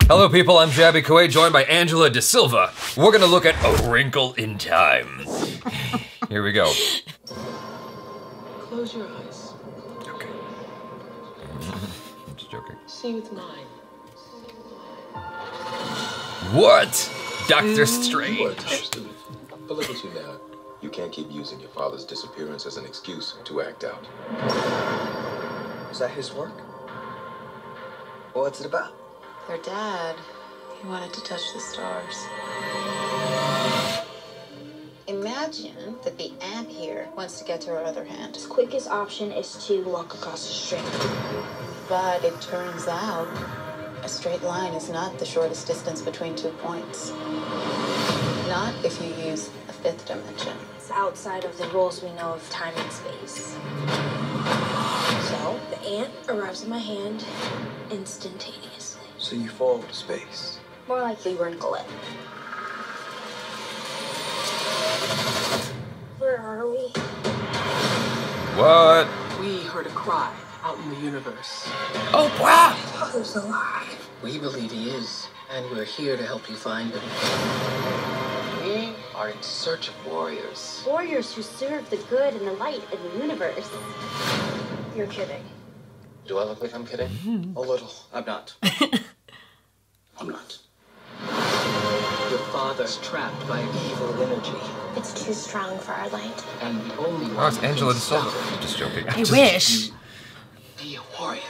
Hello people, I'm Jaby Koay, joined by Angela De Silva. We're gonna look at A Wrinkle in Time. Here we go. Close your eyes. Okay. I'm just joking. See with mine. What? Doctor Strange. You are interested. But look at you now. You can't keep using your father's disappearance as an excuse to act out. Is that his work? What's it about? Their dad, he wanted to touch the stars. Imagine that the ant here wants to get to her other hand. The quickest option is to walk across the street. But it turns out a straight line is not the shortest distance between 2 points. Not if you use a fifth dimension. It's outside of the rules we know of time and space. So, the ant arrives in my hand instantaneously. So you fall to space. More likely wrinkle it. Where are we? What? We heard a cry out in the universe. Oprah! Who's alive? We believe he is, and we're here to help you find him. We are in search of warriors. Warriors who serve the good and the light in the universe. You're kidding. Do I look like I'm kidding? A little. I'm not. I'm not. Your father's trapped by an evil energy, It's too strong for our light. and the only one Oh, it's who can Angela De stop Silva. it I'm just joking. I wish. be a warrior.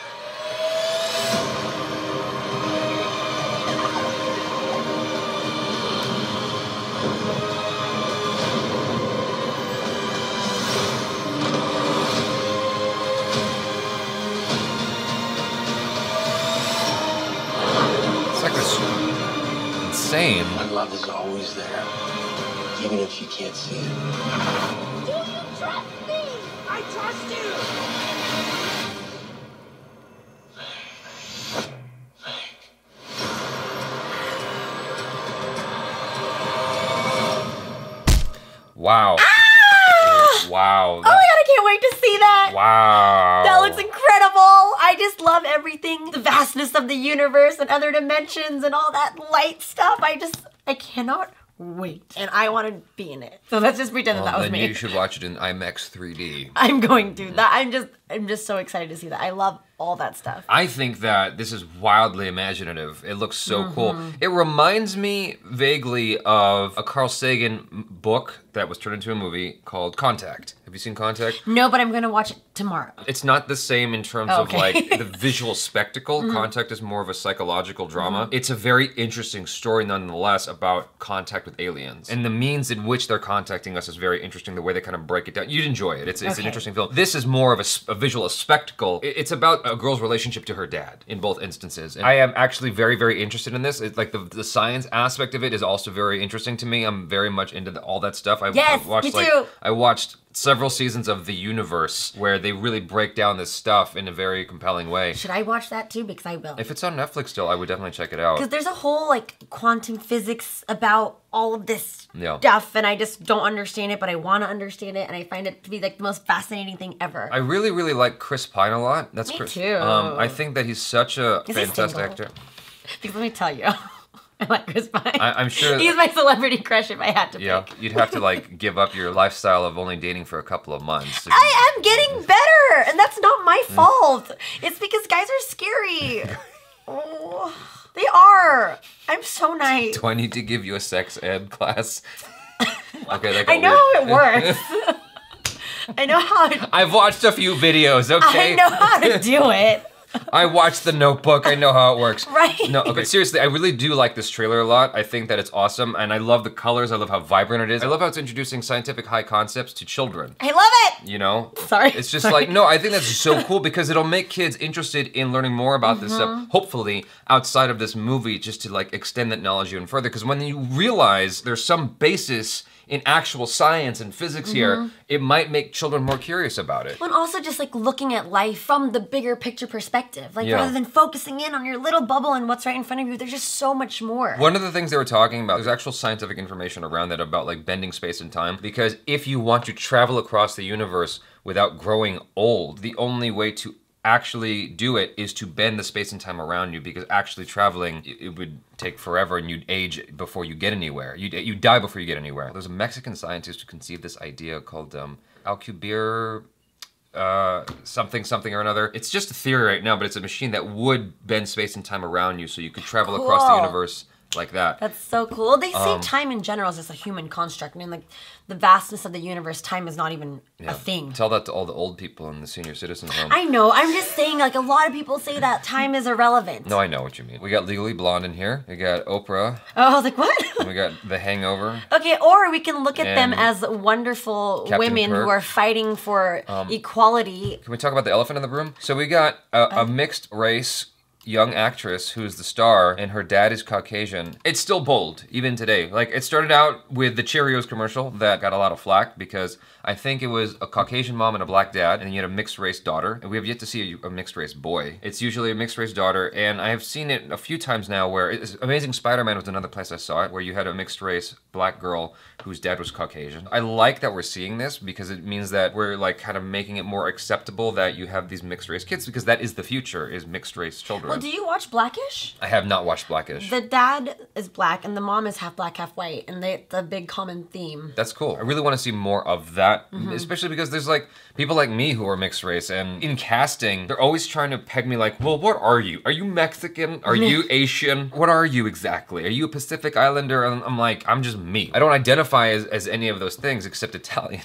It's like this insane. My love is always there, even if you can't see it. Do you trust me? I trust you! Wow. Wow. Oh my god, I can't wait to see that! Wow. That looks incredible! I just love everything. The vastness of the universe and other dimensions and all that light stuff. I cannot wait. And I want to be in it. So let's just pretend that was then me. you should watch it in IMAX 3D. I'm going to. I'm just so excited to see that. I love all that stuff. I think that this is wildly imaginative. It looks so cool. It reminds me vaguely of a Carl Sagan book that was turned into a movie called Contact. Have you seen Contact? No, but I'm gonna watch it tomorrow. It's not the same in terms of Okay. like the visual spectacle. Contact is more of a psychological drama. It's a very interesting story nonetheless about contact with aliens. And the means in which they're contacting us is very interesting, the way they kind of break it down. You'd enjoy it. It's an Okay. interesting film. This is more of a visual spectacle. It's about a girl's relationship to her dad in both instances. And I am actually very, very interested in this. It's like the science aspect of it is also very interesting to me. I'm very much into all that stuff. Yes, me too. I watched several seasons of The Universe where they really break down this stuff in a very compelling way. Should I watch that too? Because I will. If it's on Netflix still, I would definitely check it out. Because there's a whole like quantum physics about all of this Yeah. stuff, and I just don't understand it, but I want to understand it, and I find it to be like the most fascinating thing ever. I really, really like Chris Pine a lot. That's Me Chris. too. I think that he's such a Is he fantastic single? actor. Because let me tell you, I like Chris Pine. I'm sure. He's my celebrity crush if I had to Yeah, pick. you'd have to like give up your lifestyle of only dating for a couple of months. I am getting better, and that's not my fault. It's because guys are scary. Oh, they are. I'm so nice. Do I need to give you a sex ed class? Okay, that got I know weird. how it works. I know how it, I've watched a few videos, okay? I know how to do it. I watched The Notebook, I know how it works. Right. No, okay, seriously, I really do like this trailer a lot. I think that it's awesome, and I love the colors, I love how vibrant it is. I love how it's introducing scientific high concepts to children. I love it. You know? Sorry. It's just Sorry. like, no, I think that's so cool because it'll make kids interested in learning more about this stuff, hopefully outside of this movie, just to like extend that knowledge even further. Because when you realize there's some basis in actual science and physics here, it might make children more curious about it. And also just like looking at life from the bigger picture perspective. Like Yeah. rather than focusing in on your little bubble and what's right in front of you, there's just so much more. One of the things they were talking about, there's actual scientific information around that about like bending space and time, because if you want to travel across the universe without growing old, the only way to actually do it is to bend the space and time around you, because actually traveling, it would take forever and you'd age before you get anywhere. You'd die before you get anywhere. There's a Mexican scientist who conceived this idea called Alcubierre something or another. It's just a theory right now, but it's a machine that would bend space and time around you so you could travel across the universe like that. That's so cool. They say time in general is just a human construct. I mean, like, the vastness of the universe, time is not even a thing. Tell that to all the old people in the senior citizen home. I know. I'm just saying, like, a lot of people say that time is irrelevant. No, I know what you mean. We got Legally Blonde in here. We got Oprah. Oh, I was like, what? And we got The Hangover. Okay, or we can look at them as wonderful Captain women Kirk. who are fighting for equality. Can we talk about the elephant in the room? So we got a mixed race young actress who's the star, and her dad is Caucasian. It's still bold, even today. Like, it started out with the Cheerios commercial that got a lot of flack because I think it was a Caucasian mom and a black dad, and then you had a mixed race daughter, and we have yet to see a mixed race boy. It's usually a mixed race daughter, and I have seen it a few times now where Amazing Spider-Man was another place I saw it, where you had a mixed race black girl whose dad was Caucasian. I like that we're seeing this because it means that we're like kind of making it more acceptable that you have these mixed race kids, because that is the future, is mixed race children. Well, do you watch Blackish? I have not watched Blackish. The dad is black and the mom is half black, half white, and it's a big common theme. That's cool. I really want to see more of that, especially because there's like people like me who are mixed race, and in casting, they're always trying to peg me like, well, what are you? Are you Mexican? Are you Asian? What are you exactly? Are you a Pacific Islander? And I'm like, I'm just me. I don't identify as any of those things except Italian.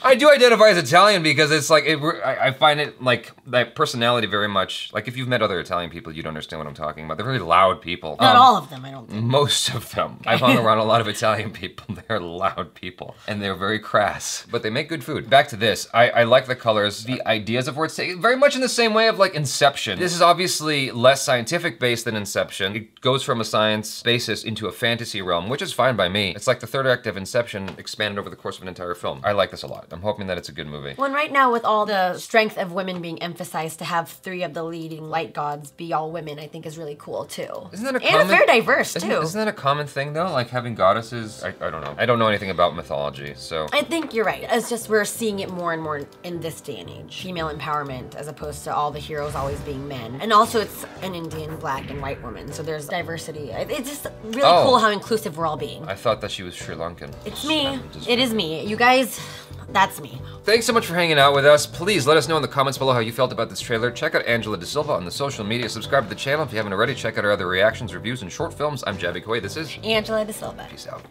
I do identify as Italian because it's like, I find it like that personality very much, like if you've met other Italian people, you'd understand what I'm talking about. They're very loud people. Not all of them, I don't think. Most of them. I've hung around a lot of Italian people. They're loud people and they're very crass, but they make good food. Back to this. I like the colors, the ideas of where it's taken, very much in the same way of like Inception. This is obviously less scientific based than Inception. It goes from a science basis into a fantasy realm, which is fine by me. It's like the third act of Inception expanded over the course of an entire film. I like this a lot. I'm hoping that it's a good movie. Well, and right now with all the strength of women being emphasized, to have 3 of the leading light gods be all women, I think is really cool too. Isn't that a and common, it's very diverse too. Isn't that a common thing though? Like having goddesses? I don't know. I don't know anything about mythology, so. I think you're right. It's just we're seeing it more and more in this day and age. Female empowerment as opposed to all the heroes always being men. And also it's an Indian, black, and white woman, so there's diversity. It's just really cool how inclusive we're all being. I thought that she was Sri Lankan. It's me. It is me. You guys, that's me. Thanks so much for hanging out with us. Please let us know in the comments below how you felt about this trailer. Check out Angela De Silva on the social media. Subscribe to the channel if you haven't already. Check out our other reactions, reviews, and short films. I'm Jaby Koay. This is Angela De Silva. Peace out.